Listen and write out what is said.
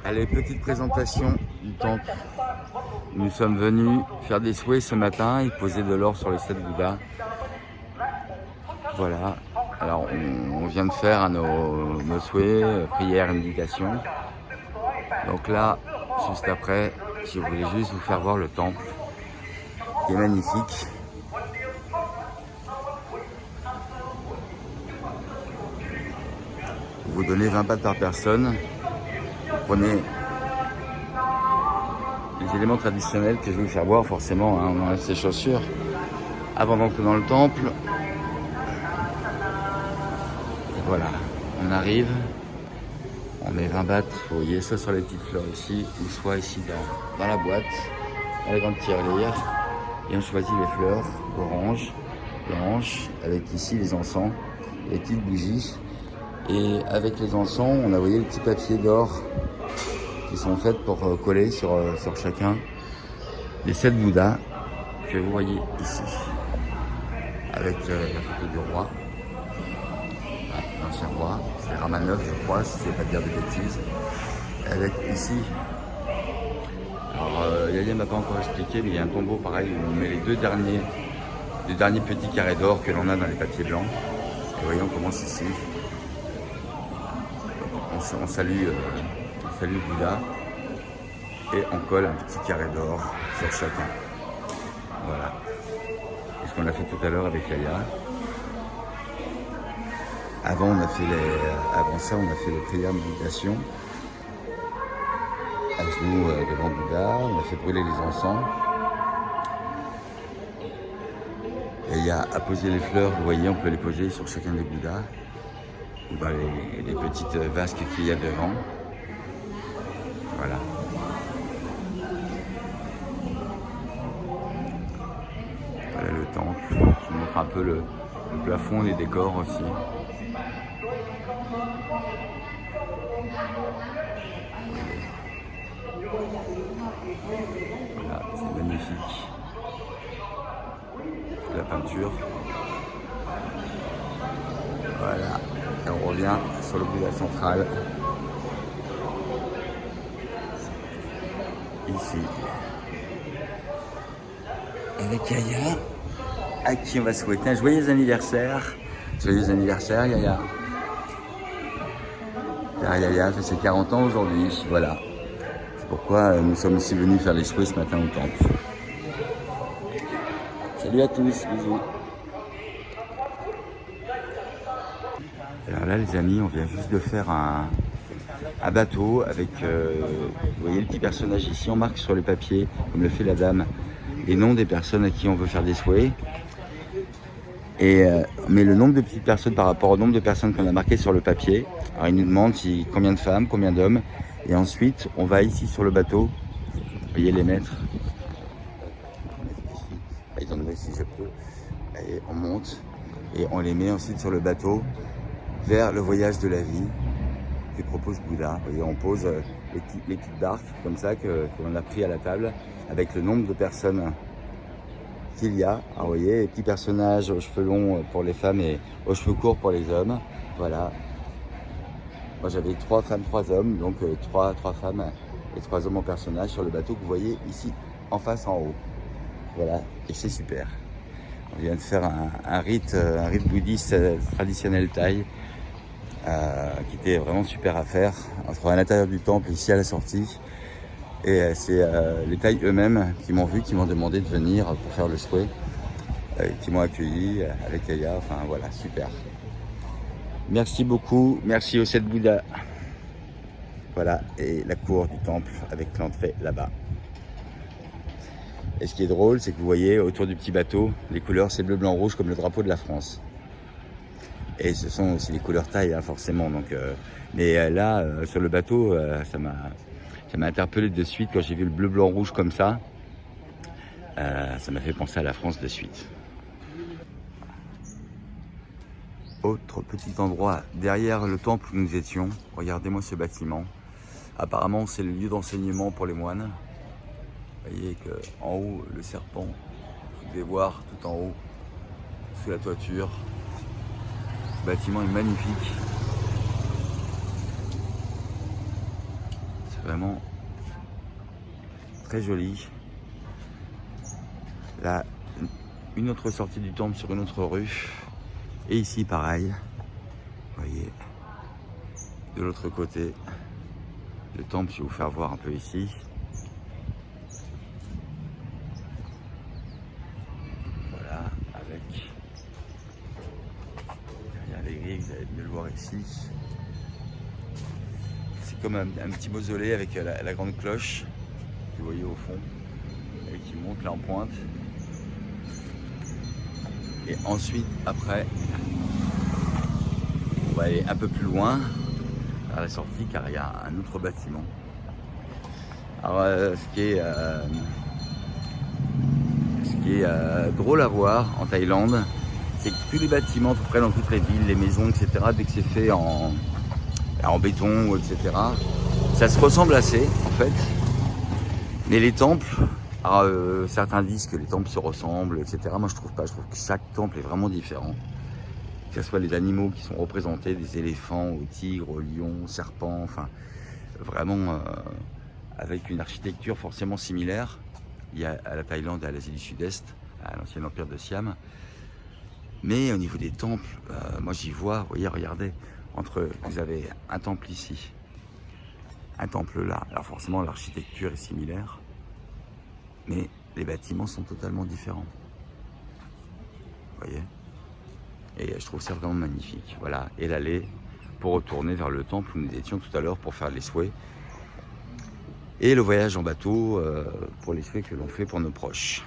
Allez, petite présentation du temple. Nous sommes venus faire des souhaits ce matin et poser de l'or sur les 7 Bouddhas. Voilà. Alors, on vient de faire nos souhaits, prières et méditation. Donc là, juste après, je voulais juste vous faire voir le temple, qui est magnifique. Vous donnez 20 bahts par personne. Vous prenez les éléments traditionnels que je vais vous faire voir, forcément, hein, on enlève ses chaussures avant d'entrer dans le temple. Et voilà, on arrive, on met 20 bahts, vous voyez, soit sur les petites fleurs ici, ou soit ici dans la boîte, dans la grande tirelire. Et on choisit les fleurs orange, blanches, avec ici les encens, les petites bougies. Et avec les encens, on a voyé les petits papiers d'or qui sont faits pour coller sur chacun des 7 Bouddhas que vous voyez ici. Avec la photo du roi, l'ancien roi, c'est Ramanov je crois, si je ne vais pas dire de bêtises. Avec ici, alors Yalia ne m'a pas encore expliqué, mais il y a un tombeau pareil où on met les deux derniers petits carrés d'or que l'on a dans les papiers blancs. Et voyons, on commence ici. On salue Bouddha et on colle un petit carré d'or sur chacun. Voilà. C'est ce qu'on a fait tout à l'heure avec Yaya. Avant ça, on a fait les prières méditation. À genoux devant Bouddha, on a fait brûler les encens. Yaya a posé les fleurs, vous voyez, on peut les poser sur chacun des Bouddhas. Ou dans les petites vasques qu'il y a devant. Voilà. Voilà le temple. Je vous montre un peu le plafond, les décors aussi. Voilà, c'est magnifique. La peinture. Voilà. Et on revient sur le Bouddha central. Ici. Avec Yaya, à qui on va souhaiter un joyeux anniversaire. Joyeux anniversaire, Yaya. Car Yaya fait ses 40 ans aujourd'hui. Voilà. C'est pourquoi nous sommes aussi venus faire les souhaits ce matin au temple. Salut à tous, bisous. Alors là les amis, on vient juste de faire un bateau avec, vous voyez le petit personnage ici, on marque sur le papier, comme le fait la dame, les noms des personnes à qui on veut faire des souhaits. Et mais le nombre de petites personnes par rapport au nombre de personnes qu'on a marqué sur le papier. Alors il nous demande combien de femmes, combien d'hommes. Et ensuite, on va ici sur le bateau, vous voyez les mettre. Ils en donnent si je peux. Et on monte et on les met ensuite sur le bateau vers le voyage de la vie que propose Bouddha. Vous voyez, on pose les petites barques comme ça qu'on a pris à la table avec le nombre de personnes qu'il y a. Alors vous voyez, les petits personnages aux cheveux longs pour les femmes et aux cheveux courts pour les hommes. Voilà. Moi j'avais 3 femmes, 3 hommes, donc 3 femmes et 3 hommes en personnage sur le bateau que vous voyez ici, en face, en haut. Voilà, et c'est super. On vient de faire un rite bouddhiste traditionnel thaï qui était vraiment super à faire entre à l'intérieur du temple ici à la sortie. Et c'est les Thaïs eux-mêmes qui m'ont vu, qui m'ont demandé de venir pour faire le souhait, qui m'ont accueilli avec Yaya. Enfin voilà, super. Merci beaucoup, merci aux 7 Bouddhas. Voilà, et la cour du temple avec l'entrée là-bas. Et ce qui est drôle, c'est que vous voyez autour du petit bateau, les couleurs c'est bleu, blanc, rouge comme le drapeau de la France. Et ce sont aussi les couleurs thaï, hein, forcément. Donc, mais là, sur le bateau, ça m'a interpellé de suite quand j'ai vu le bleu, blanc, rouge comme ça. Ça m'a fait penser à la France de suite. Autre petit endroit derrière le temple où nous étions. Regardez-moi ce bâtiment. Apparemment, c'est le lieu d'enseignement pour les moines. Vous voyez qu'en haut, le serpent, vous pouvez voir tout en haut, sous la toiture. Ce bâtiment est magnifique. C'est vraiment très joli. Là, une autre sortie du temple sur une autre rue. Et ici, pareil. Vous voyez, de l'autre côté, le temple, je vais vous faire voir un peu ici. Voilà, avec derrière les grilles, vous allez mieux le voir ici. C'est comme un petit mausolée avec la grande cloche que vous voyez au fond et qui monte là en pointe. Et ensuite, après, on va aller un peu plus loin à la sortie car il y a un autre bâtiment. Alors, ce qui est drôle à voir en Thaïlande, c'est que tous les bâtiments, à peu près dans toutes les villes, les maisons, etc., dès que c'est fait en béton, etc., ça se ressemble assez, en fait. Mais les temples, alors, certains disent que les temples se ressemblent, etc. Moi, je trouve pas. Je trouve que chaque temple est vraiment différent. Que ce soit les animaux qui sont représentés, des éléphants, aux tigres, aux lions, aux serpents, enfin, vraiment avec une architecture forcément similaire. Il y a à la Thaïlande et à l'Asie du Sud-Est, à l'ancien empire de Siam. Mais au niveau des temples, moi j'y vois, vous voyez, regardez, vous avez un temple ici, un temple là. Alors forcément l'architecture est similaire, mais les bâtiments sont totalement différents. Vous voyez? Et je trouve ça vraiment magnifique. Voilà, et l'allée pour retourner vers le temple où nous étions tout à l'heure pour faire les souhaits. Et le voyage en bateau pour les souhaits que l'on fait pour nos proches.